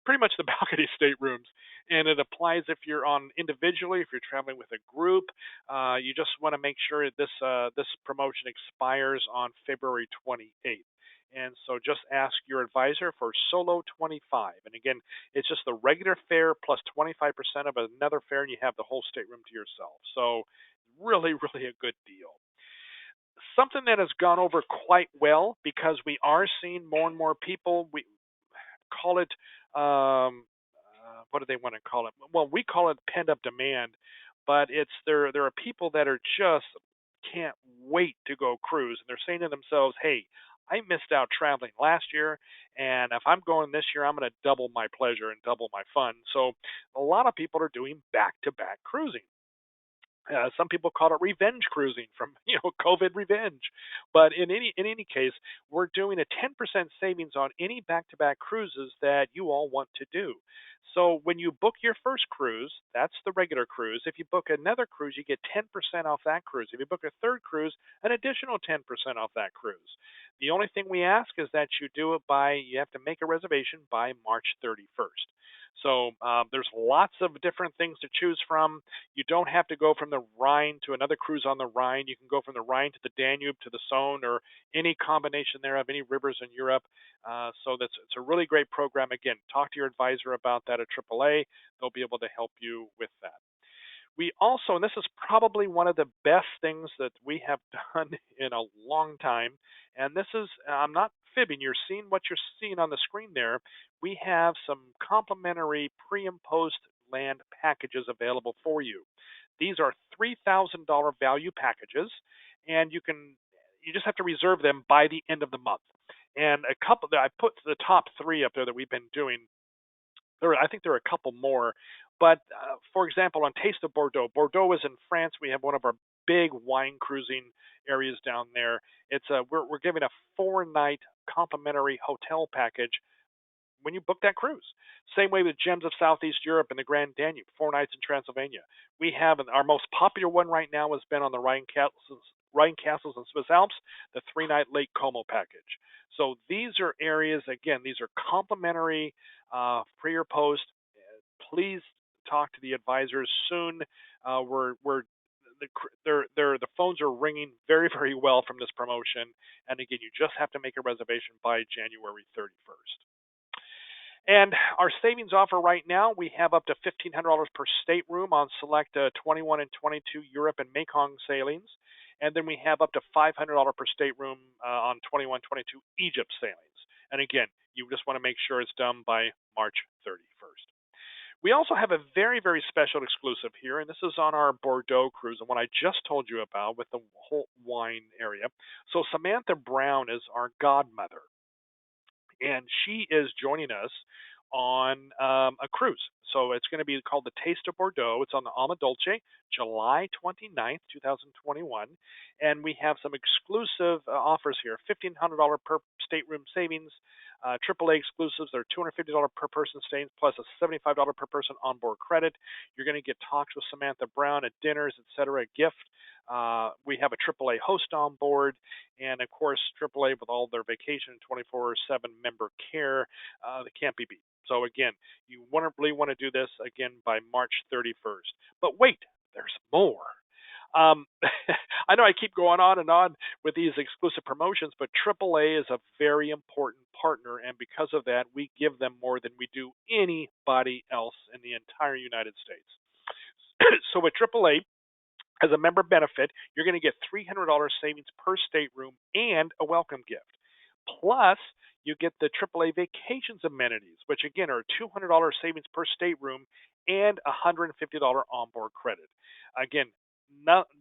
pretty much the balcony staterooms, and it applies if you're on individually, if you're traveling with a group. You just want to make sure this promotion expires on February 28th. And so just ask your advisor for solo 25. And again, it's just the regular fare plus 25% of another fare, and you have the whole stateroom to yourself. So really, really a good deal. Something that has gone over quite well because we are seeing more and more people. We call it what do they want to call it? Well, we call it pent up demand, but there are people that are just can't wait to go cruise, and they're saying to themselves, "Hey, I missed out traveling last year, and if I'm going this year, I'm going to double my pleasure and double my fun." So a lot of people are doing back-to-back cruising. Some people call it revenge cruising from COVID revenge, but in any case, we're doing a 10% savings on any back-to-back cruises that you all want to do. So when you book your first cruise, that's the regular cruise. If you book another cruise, you get 10% off that cruise. If you book a third cruise, an additional 10% off that cruise. The only thing we ask is that you have to make a reservation by March 31st. So there's lots of different things to choose from. You don't have to go from the Rhine to another cruise on the Rhine. You can go from the Rhine to the Danube to the Saône or any combination thereof, any rivers in Europe. So it's a really great program. Again, talk to your advisor about that at AAA. They'll be able to help you with that. We also, and this is probably one of the best things that we have done in a long time, and this is, I'm not fibbing, you're seeing what you're seeing on the screen there. We have some complimentary pre and post land packages available for you. These are $3,000 value packages, and you just have to reserve them by the end of the month. And I put the top 3 up there that we've been doing. I think there are a couple more, but for example, on Taste of Bordeaux. Bordeaux is in France. We have one of our big wine cruising areas down there. We're giving a 4-night complimentary hotel package when you book that cruise. Same way with Gems of Southeast Europe and the Grand Danube, 4 nights in Transylvania. We have our most popular one right now has been on the Rhine Castles and Swiss Alps, the 3-night Lake Como package. So these are areas, again, these are complimentary pre or post. Please talk to the advisors soon. The phones are ringing very, very well from this promotion. And again, you just have to make a reservation by January 31st. And our savings offer right now, we have up to $1,500 per stateroom on select 21 and 22 Europe and Mekong sailings. And then we have up to $500 per stateroom on 21, 22 Egypt sailings. And again, you just want to make sure it's done by March 31st. We also have a very, very special exclusive here, and this is on our Bordeaux cruise, and what I just told you about with the whole wine area. So Samantha Brown is our godmother, and she is joining us on a cruise. So it's going to be called the Taste of Bordeaux. It's on the Alma Dolce, July 29th, 2021. And we have some exclusive offers here, $1,500 per stateroom savings, AAA exclusives that are $250 per person staying, plus a $75 per person onboard credit. You're going to get talks with Samantha Brown at dinners, etc., a gift. We have a AAA host on board, and of course, AAA with all their vacation 24/7 member care, that can't be beat. So again, you really want to do this again by March 31st. But wait, there's more. Um, I know I keep going on and on with these exclusive promotions, but AAA is a very important partner, and because of that, we give them more than we do anybody else in the entire United States. So with AAA, as a member benefit, you're going to get $300 savings per stateroom and a welcome gift. Plus, you get the AAA vacations amenities, which again are $200 savings per stateroom and $150 onboard credit. Again,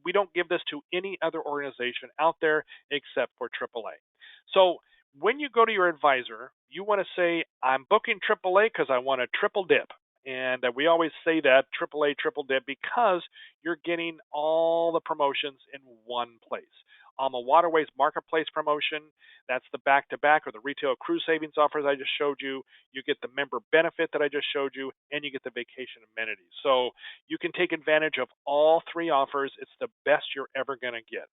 we don't give this to any other organization out there except for AAA. So when you go to your advisor, you want to say, I'm booking AAA because I want a triple dip. And we always say that, AAA triple dip, because you're getting all the promotions in one place. AmaWaterways Marketplace promotion, that's the back-to-back or the retail cruise savings offers I just showed you. You get the member benefit that I just showed you, and you get the vacation amenities. So you can take advantage of all three offers. It's the best you're ever going to get.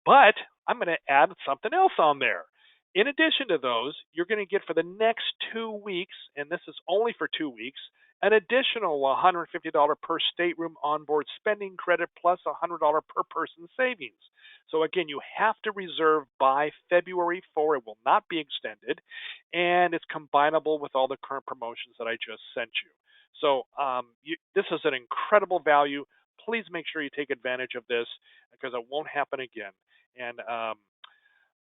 But I'm going to add something else on there. In addition to those, you're going to get for the next 2 weeks, and this is only for 2 weeks, an additional $150 per stateroom onboard spending credit plus $100 per person savings. So again, you have to reserve by February 4. It will not be extended, and it's combinable with all the current promotions that I just sent you. So this is an incredible value. Please make sure you take advantage of this because it won't happen again. And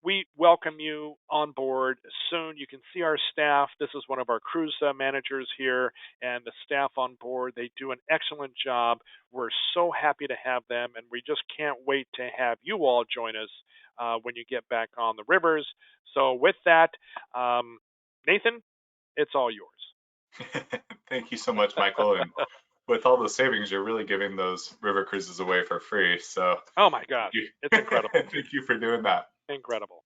we welcome you on board soon. You can see our staff. This is one of our cruise managers here, and the staff on board. They do an excellent job. We're so happy to have them, and we just can't wait to have you all join us when you get back on the rivers. So with that, Nathan, it's all yours. Thank you so much, Michael. And with all the savings, you're really giving those river cruises away for free. So oh my God, it's incredible. Thank you for doing that. Incredible.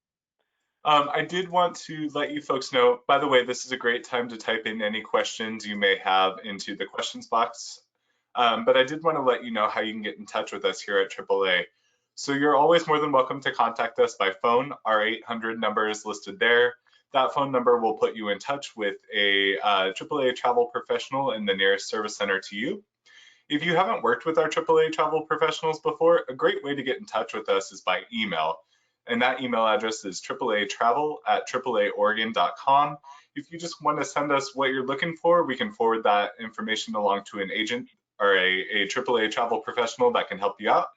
I did want to let you folks know, by the way, this is a great time to type in any questions you may have into the questions box. But I did want to let you know how you can get in touch with us here at AAA. So you're always more than welcome to contact us by phone. Our 800 number is listed there. That phone number will put you in touch with a AAA travel professional in the nearest service center to you. If you haven't worked with our AAA travel professionals before, a great way to get in touch with us is by email. And that email address is AAAtravel@AAAoregon.com. If you just want to send us what you're looking for, we can forward that information along to an agent or a AAA travel professional that can help you out.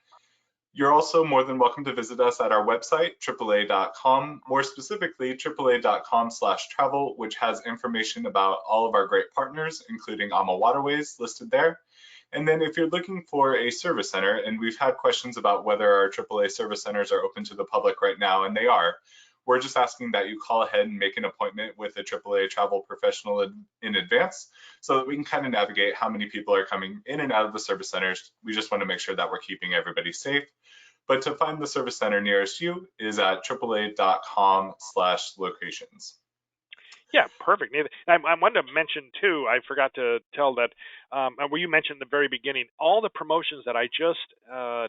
You're also more than welcome to visit us at our website, AAA.com, more specifically, AAA.com/travel, which has information about all of our great partners, including AmaWaterways listed there. And then if you're looking for a service center, and we've had questions about whether our AAA service centers are open to the public right now, and they are, we're just asking that you call ahead and make an appointment with a AAA travel professional in advance so that we can kind of navigate how many people are coming in and out of the service centers. We just want to make sure that we're keeping everybody safe. But to find the service center nearest you is at AAA.com/locations. Yeah, perfect. I wanted to mention too, I forgot to tell that, well, you mentioned at the very beginning, all the promotions that I just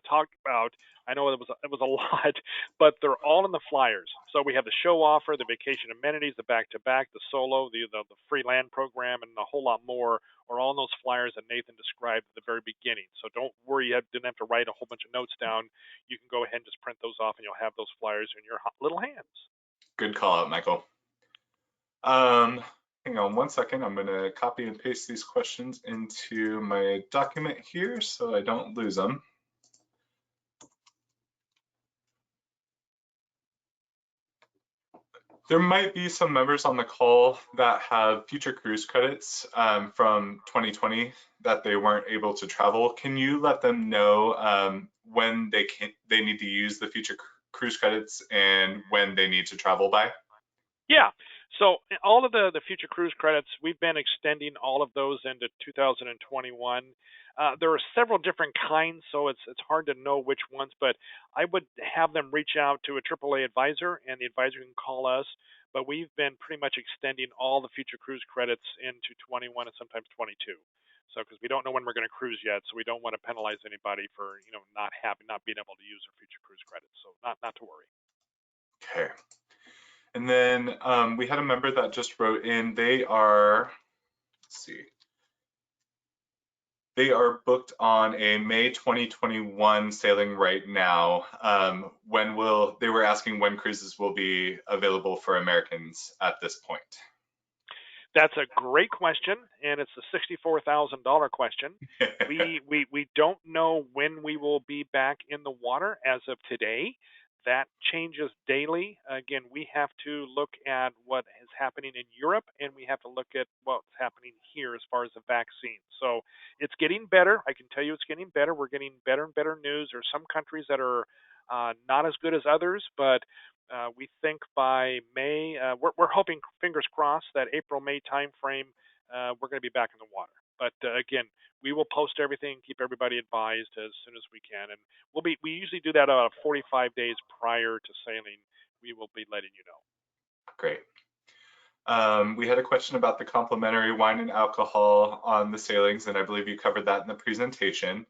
talked about, I know it was a lot, but they're all in the flyers. So we have the show offer, the vacation amenities, the back-to-back, the solo, the free land program, and a whole lot more are all in those flyers that Nathan described at the very beginning. So don't worry, you didn't have to write a whole bunch of notes down. You can go ahead and just print those off, and you'll have those flyers in your little hands. Good call out, Michael. Hang on one second. I'm going to copy and paste these questions into my document here so I don't lose them. There might be some members on the call that have future cruise credits from 2020 that they weren't able to travel. Can you let them know when they need to use the future cruise credits and when they need to travel by? Yeah. So all of the future cruise credits, we've been extending all of those into 2021. There are several different kinds, so it's hard to know which ones, but I would have them reach out to a AAA advisor, and the advisor can call us. But we've been pretty much extending all the future cruise credits into 21 and sometimes 22. So because we don't know when we're going to cruise yet, so we don't want to penalize anybody for not being able to use their future cruise credits. So not to worry. Okay. And then we had a member that just wrote in, let's see, they are booked on a May 2021 sailing right now. They were asking when cruises will be available for Americans at this point. That's a great question, and it's a $64,000 question. We don't know when we will be back in the water as of today. That changes daily. Again, we have to look at what is happening in Europe, and we have to look at what's happening here as far as the vaccine. So it's getting better. I can tell you it's getting better. We're getting better and better news. There are some countries that are not as good as others, but we think by May, we're hoping, fingers crossed, that April-May timeframe, we're going to be back in the water. But again, we will post everything, keep everybody advised as soon as we can, and we usually do that about 45 days prior to sailing. We will be letting you know. Great. We had a question about the complimentary wine and alcohol on the sailings, and I believe you covered that in the presentation.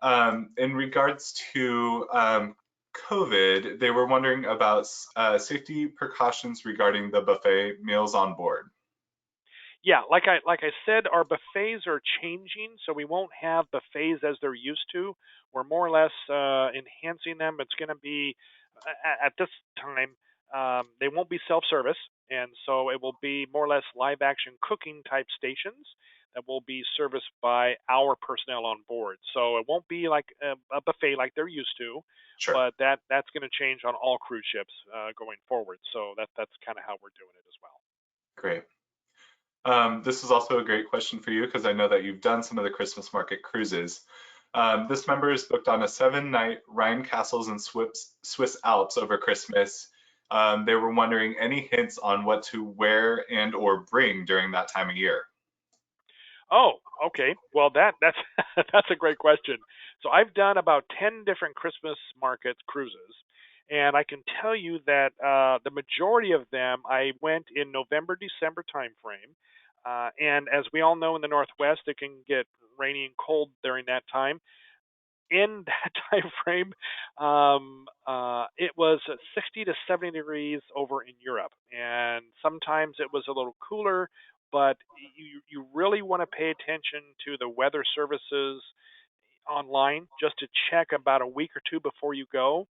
In regards to COVID, they were wondering about safety precautions regarding the buffet meals on board. Yeah, like I said, our buffets are changing, so we won't have buffets as they're used to. We're more or less enhancing them. It's going to be at this time, they won't be self-service, and so it will be more or less live action cooking type stations that will be serviced by our personnel on board. So it won't be like a buffet like they're used to, Sure. but that's going to change on all cruise ships going forward. So that's kind of how we're doing it as well. Great. This is also a great question for you because I know that you've done some of the Christmas market cruises. This member is booked on a 7-night Rhine Castles and Swiss Alps over Christmas. They were wondering any hints on what to wear and or bring during that time of year. Oh, okay. Well, that's that's a great question. So I've done about 10 different Christmas market cruises, and I can tell you that the majority of them I went in November, December timeframe. And as we all know, in the Northwest, it can get rainy and cold during that time. In that time frame, it was 60 to 70 degrees over in Europe, and sometimes it was a little cooler. But you really want to pay attention to the weather services online just to check about a week or two before you go.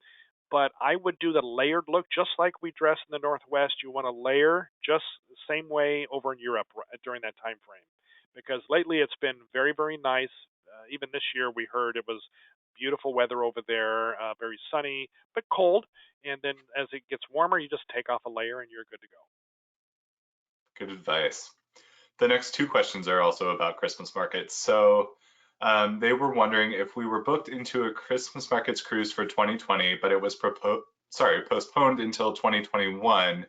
But I would do the layered look just like we dress in the Northwest. You want to layer just the same way over in Europe during that time frame, because lately it's been very, very nice. Even this year, we heard it was beautiful weather over there, very sunny but cold. And then as it gets warmer, you just take off a layer and you're good to go. Good advice. The next two questions are also about Christmas markets. So they were wondering if we were booked into a Christmas markets cruise for 2020, but it was postponed until 2021.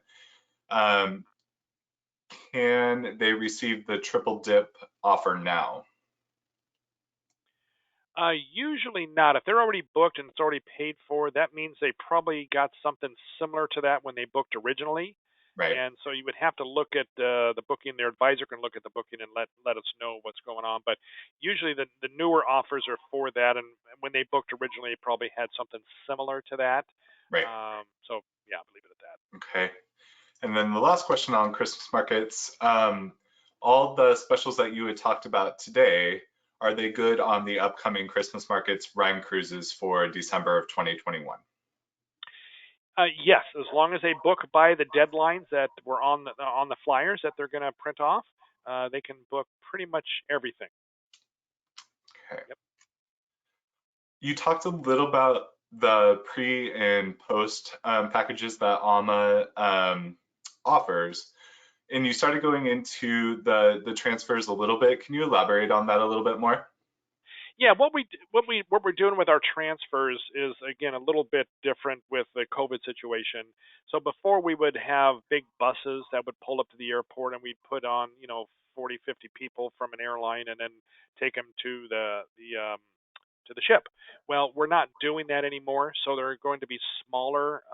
Can they receive the triple dip offer now? Usually not. If they're already booked and it's already paid for, that means they probably got something similar to that when they booked originally. Right, And so you would have to look at the booking. Their advisor can look at the booking and let us know what's going on. But usually the newer offers are for that. And when they booked originally, it probably had something similar to that. right. So yeah, I'll leave it at that. Okay. And then the last question on Christmas markets, all the specials that you had talked about today, are they good on the upcoming Christmas markets Rhine cruises for December of 2021? Yes, as long as they book by the deadlines that were on the flyers that they're going to print off, they can book pretty much everything. Okay. Yep. You talked a little about the pre and post packages that AMA offers, and you started going into the transfers a little bit. Can you elaborate on that a little bit more? Yeah, what we're doing with our transfers is again a little bit different with the COVID situation. So before we would have big buses that would pull up to the airport and we'd put on 40, 50 people from an airline and then take them to the ship. Well, we're not doing that anymore, so there are going to be smaller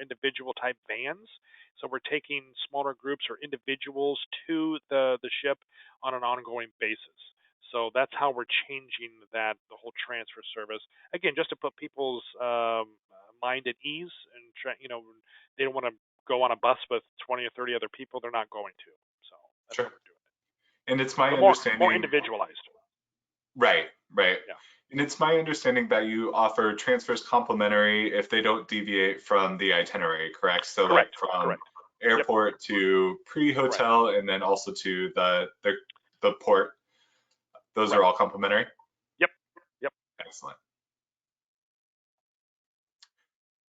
individual type vans. So we're taking smaller groups or individuals to the ship on an ongoing basis. So that's how we're changing the whole transfer service. Again, just to put people's mind at ease, and they don't want to go on a bus with 20 or 30 other people. They're not going to. So that's how Sure. we're doing it. And it's my But more understanding, individualized. right, right. Yeah. And it's my understanding that you offer transfers complimentary if they don't deviate from the itinerary, correct? So like Correct. from Correct. Yep. airport to Correct. pre-hotel and then also to the port. Those are Right. all complimentary? Yep. Yep. Excellent.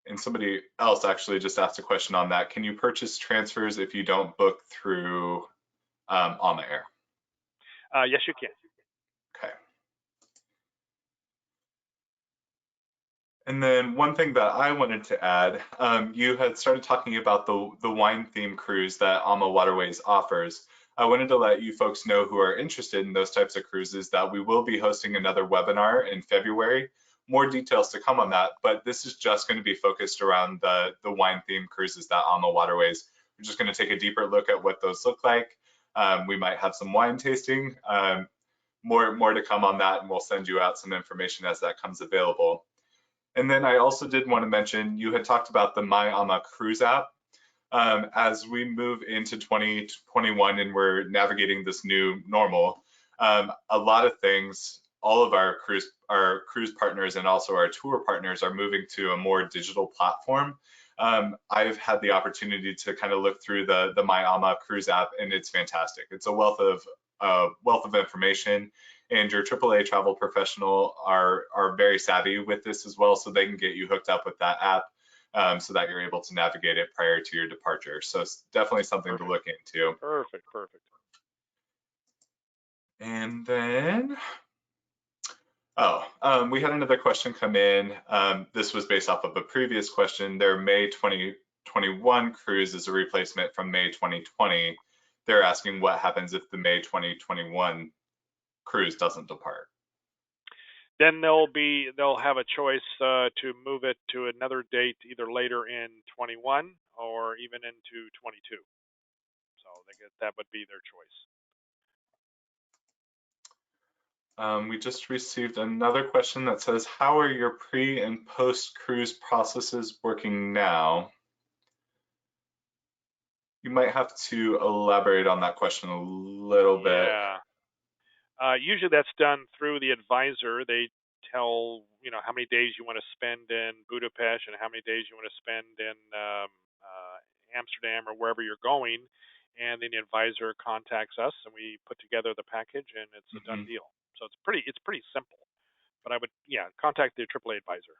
And somebody else actually just asked a question on that. Can you purchase transfers if you don't book through AMA Air? Yes, you can. Okay. And then one thing that I wanted to add, you had started talking about the wine theme cruise that AmaWaterways offers. I wanted to let you folks know who are interested in those types of cruises that we will be hosting another webinar in February. More details to come on that, but this is just going to be focused around the wine theme cruises that AmaWaterways. We're just going to take a deeper look at what those look like. We might have some wine tasting. More to come on that, and we'll send you out some information as that comes available. And then I also did want to mention, you had talked about the My Ama Cruise app. As we move into 2021 and we're navigating this new normal, a lot of things, all of our cruise partners and also our tour partners are moving to a more digital platform. I've had the opportunity to kind of look through the My Ama Cruise app, and it's fantastic. It's a wealth of information, and your AAA travel professional are very savvy with this as well, so they can get you hooked up with that app so that you're able to navigate it prior to your departure. So it's definitely something to Perfect. look into. Perfect. Perfect. And then, we had another question come in. This was based off of a previous question. Their May 2021 cruise is a replacement from May 2020. They're asking what happens if the May 2021 cruise doesn't depart. Then they'll have a choice to move it to another date, either later in 21 or even into 22. So that would be their choice. We just received another question that says, how are your pre and post cruise processes working now? You might have to elaborate on that question a little bit. Yeah. Usually that's done through the advisor. They tell how many days you want to spend in Budapest and how many days you want to spend in Amsterdam or wherever you're going, and then the advisor contacts us and we put together the package and it's a done Mhm. deal. So it's pretty simple. But I would contact the AAA advisor.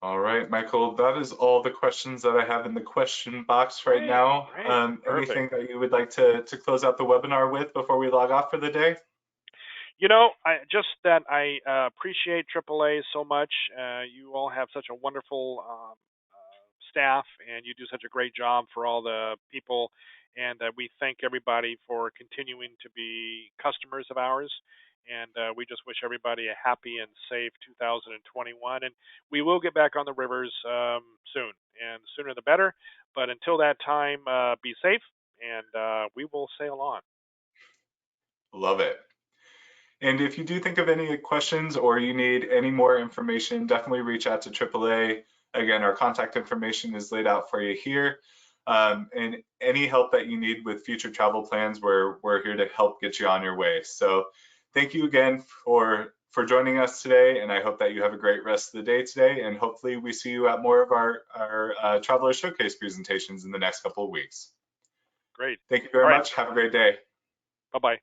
All right, Michael, that is all the questions that I have in the question box right Great, now. great, perfect. Anything that you would like to close out the webinar with before we log off for the day? I appreciate AAA so much. You all have such a wonderful staff, and you do such a great job for all the people. And we thank everybody for continuing to be customers of ours. And we just wish everybody a happy and safe 2021. And we will get back on the rivers soon, and sooner the better. But until that time, be safe, and we will sail on. Love it. And if you do think of any questions or you need any more information, definitely reach out to AAA. Again, our contact information is laid out for you here. And any help that you need with future travel plans, we're here to help get you on your way. So thank you again for joining us today, and I hope that you have a great rest of the day today, and hopefully we see you at more of our Traveler Showcase presentations in the next couple of weeks. Great. Thank you All very right. much. Have a great day. Bye-bye.